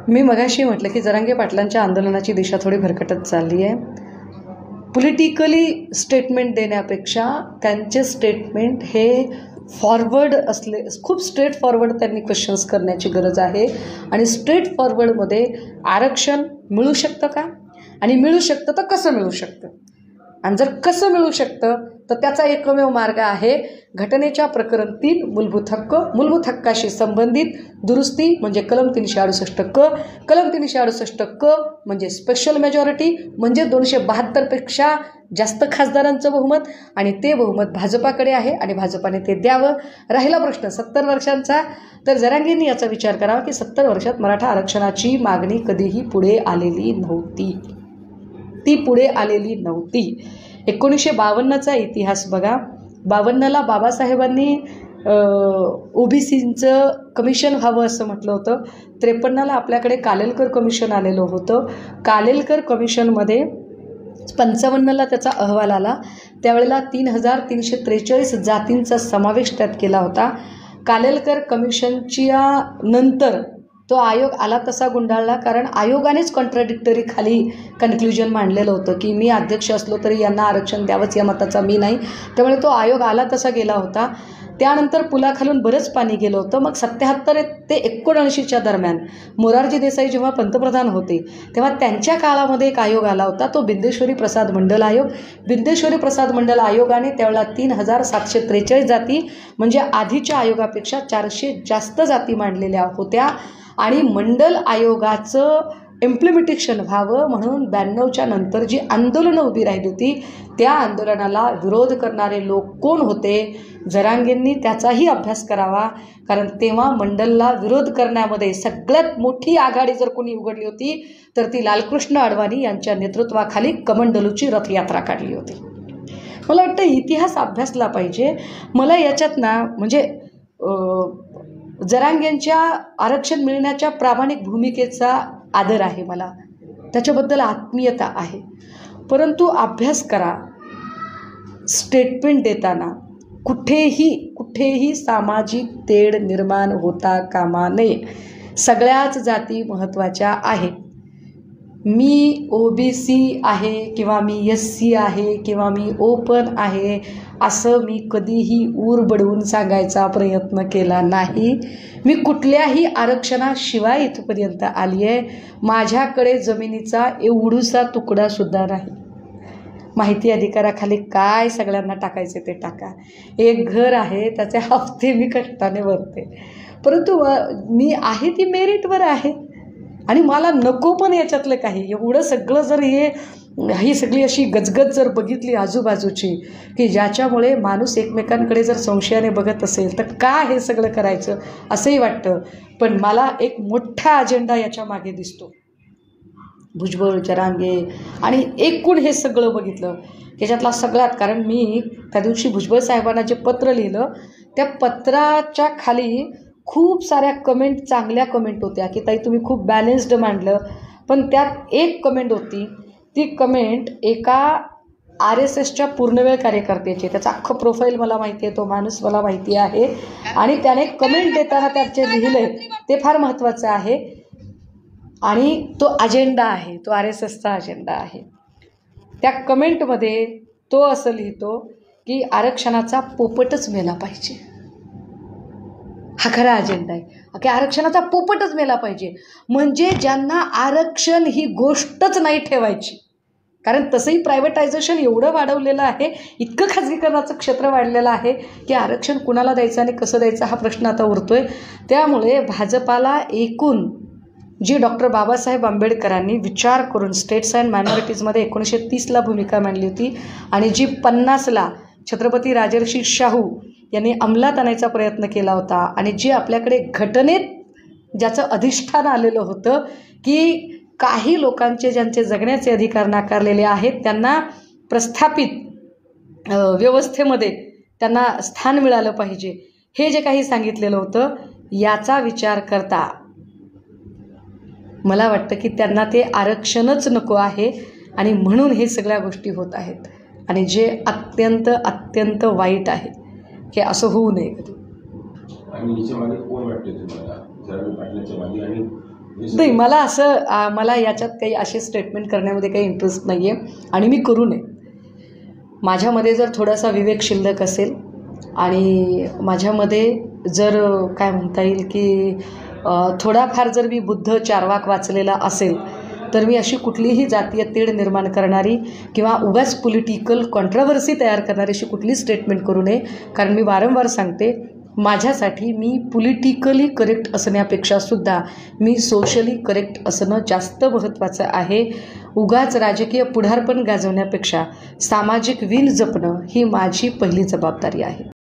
मी मगाशी म्हटलं की जरांगे पाटलांच्या आंदोलनाची दिशा थोडी भरकटत चालली आहे. पॉलिटिकली स्टेटमेंट देण्यापेक्षा त्यांचे स्टेटमेंट हे फॉरवर्ड असले, खूप स्ट्रेट फॉरवर्ड त्यांनी क्वेश्चन्स करण्याची गरज आहे. आणि स्ट्रेट फॉरवर्डमध्ये आरक्षण मिळू शकतं का, आणि मिळू शकतं तर कसं मिळू शकतं, आणि जर कसं मिळू शकतं तर त्याचा एकमेव मार्ग आहे घटनेच्या प्रकरण 3 मूलभूत हक्काशी संबंधित दुरुस्ती म्हणजे कलम 368 क, कलम 368 क म्हणजे स्पेशल मेजॉरिटी म्हणजे 272पेक्षा जास्त खासदारांचं बहुमत, आणि ते बहुमत भाजपाकडे आहे आणि भाजपाने ते द्यावं. राहिला प्रश्न 70 वर्षांचा, तर जरांगेंनी याचा विचार करावा की 70 वर्षात मराठा आरक्षणाची मागणी कधीही पुढे आलेली नव्हती. ती पुढे आलेली नव्हती. 1952चा इतिहास बघा. 52ला बाबासाहेबांनी ओबीसींचं कमिशन व्हावं असं म्हटलं होतं. 53ला आपल्याकडे कालेलकर कमिशन आलेलं होतं. कालेलकर कमिशनमध्ये 55ला त्याचा अहवाल आला. त्यावेळेला 3343 जातींचा समावेश त्यात केला होता. कालेलकर कमिशनच्या नंतर तो आयोग आला तसा गुंडाळला, कारण आयोगानेच कॉन्ट्राडिक्टरी खाली कन्क्ल्युजन मांडलेलं होतं की मी अध्यक्ष असलो तरी यांना आरक्षण द्यावंच या मताचा मी नाही. त्यामुळे तो आयोग आला तसा गेला होता. त्यानंतर पुलाखालून बरंच पाणी गेलं होतं. मग 77 ते 79च्या दरम्यान मोरारजी देसाई जेव्हा पंतप्रधान होते तेव्हा त्यांच्या काळामध्ये एक आयोग आला होता, तो बिंदेश्वरी प्रसाद मंडल आयोग. बिंदेश्वरी प्रसाद मंडल आयोगाने त्यावेळेला 3743 जाती म्हणजे आधीच्या आयोगापेक्षा 400 जास्त जाती मांडलेल्या होत्या. आणि मंडल आयोगाचं इम्प्लिमेंटेशन व्हावं म्हणून 92च्या नंतर जी आंदोलनं उभी राहिली होती त्या आंदोलनाला विरोध करणारे लोक कोण होते, जरांगेंनी त्याचाही अभ्यास करावा. कारण तेव्हा मंडलला विरोध करण्यामध्ये सगळ्यात मोठी आघाडी जर कोणी उघडली होती तर ती लालकृष्ण अडवाणी यांच्या नेतृत्वाखाली कमंडलूची रथयात्रा काढली होती. मला वाटतं इतिहास अभ्यासला पाहिजे. मला याच्यात ना म्हणजे जरांगेंच्या आरक्षण मिळण्याच्या प्रामाणिक भूमिकेचा आदर आहे, मला त्याच्याबद्दल आत्मीयता आहे. परंतु अभ्यास करा. स्टेटमेंट देताना कुठेही सामाजिक तेढ निर्माण होता कामा नये. सगळ्याच जाती महत्त्वाच्या आहेत. मी ओबीसी आहे किंवा मी SC आहे किंवा मी ओपन आहे असं मी कधीही ऊर बडवून सांगायचा प्रयत्न केला नाही. मी कुठल्याही आरक्षणाशिवाय इथपर्यंत आली आहे. माझ्याकडे जमिनीचा एवढूसा तुकडासुद्धा नाही. माहिती अधिकाराखाली काय सगळ्यांना टाकायचे ते टाका. एक घर आहे, त्याचे हफ्ते मी कष्टाने भरते. परंतु मी आहे ती मेरिटवर आहे आणि मला नको पण याच्यातलं काही. एवढं सगळं जर ही सगळी अशी गजगज जर बघितली आजूबाजूची की ज्याच्यामुळे माणूस एकमेकांकडे जर संशयाने बघत असेल तर का हे सगळं करायचं असंही वाटतं. पण मला एक मोठा अजेंडा याच्या मागे दिसतो. भुजबळ, जरांगे आणि एकूण हे सगळं बघितलं याच्यातला सगळ्यात, कारण मी त्या दिवशी भुजबळ साहेबांना जे पत्र लिहिलं त्या पत्राच्या खाली खूप साऱ्या कमेंट, चांगल्या कमेंट होत्या की ताई तुम्ही खूप बॅलेन्स्ड मांडलं. पण त्यात एक कमेंट होती, ती कमेंट एका RSSच्या पूर्णवेळ कार्यकर्त्याची. त्याचं अख्खं प्रोफाईल मला माहिती आहे, तो माणूस मला माहिती आहे. आणि त्याने कमेंट देताना त्याचे लिहिले ते फार महत्त्वाचं आहे. आणि तो अजेंडा आहे, तो RSSचा अजेंडा आहे. त्या कमेंटमध्ये तो असं लिहितो की आरक्षणाचा पोपटच मेला पाहिजे. हा खरा अजेंडा आहे की आरक्षणाचा पोपटच मेला पाहिजे. म्हणजे ज्यांना आरक्षण ही गोष्टच नाही ठेवायची, कारण तसंही प्रायव्हेटायझेशन एवढं वाढवलेलं आहे, इतकं खाजगीकरणाचं क्षेत्र वाढलेलं आहे की आरक्षण कुणाला द्यायचं आणि कसं द्यायचं हा प्रश्न आता उरतोय. त्यामुळे भाजपाला एकूण जी डॉक्टर बाबासाहेब आंबेडकरांनी विचार करून स्टेट्स अँड मायनॉरिटीजमध्ये 1930ला भूमिका मांडली होती आणि जी 50ला छत्रपती राजर्षी शाहू यांनी अंमलात आणायचा प्रयत्न केला होता, आणि जे आपल्याकडे घटनेत ज्याचं अधिष्ठान आलेलं होतं की काही लोकांचे ज्यांचे जगण्याचे अधिकार नाकारलेले आहेत त्यांना प्रस्थापित व्यवस्थेमध्ये त्यांना स्थान मिळालं पाहिजे, हे जे काही सांगितलेलं होतं याचा विचार करता मला वाटतं की त्यांना ते आरक्षणच नको आहे आणि म्हणून हे सगळ्या गोष्टी होत आहेत. आणि जे अत्यंत वाईट आहे की असं होऊ नये कधी. आणि याच्या मागे कोण वाटते तुम्हाला, जरांगे पाटलाच्या मागे आणि नाही, मला असं मला याच्यात काही असे स्टेटमेंट करण्यामध्ये काही इंटरेस्ट नाही आहे आणि मी करू नये. माझ्यामध्ये जर थोडासा विवेक शिल्लक असेल आणि माझ्यामध्ये जर काय म्हणता येईल की थोडाफार जर मी बुद्ध चार्वाक वाचलेला असेल तर मी अशी कुठलीही जातीय तेढ निर्माण करणारी किंवा उगाच पॉलिटिकल कॉन्ट्रोवर्सी तयार करणारी अशी कुठली स्टेटमेंट करू नये. कारण मी वारंवार सांगते, माझ्यासाठी मी पॉलिटिकली करेक्ट असण्यापेक्षासुद्धा मी सोशली करेक्ट असणं जास्त महत्त्वाचं आहे. उगाच राजकीय पुढारपण गाजवण्यापेक्षा सामाजिक विण जपणं ही माझी पहिली जबाबदारी आहे.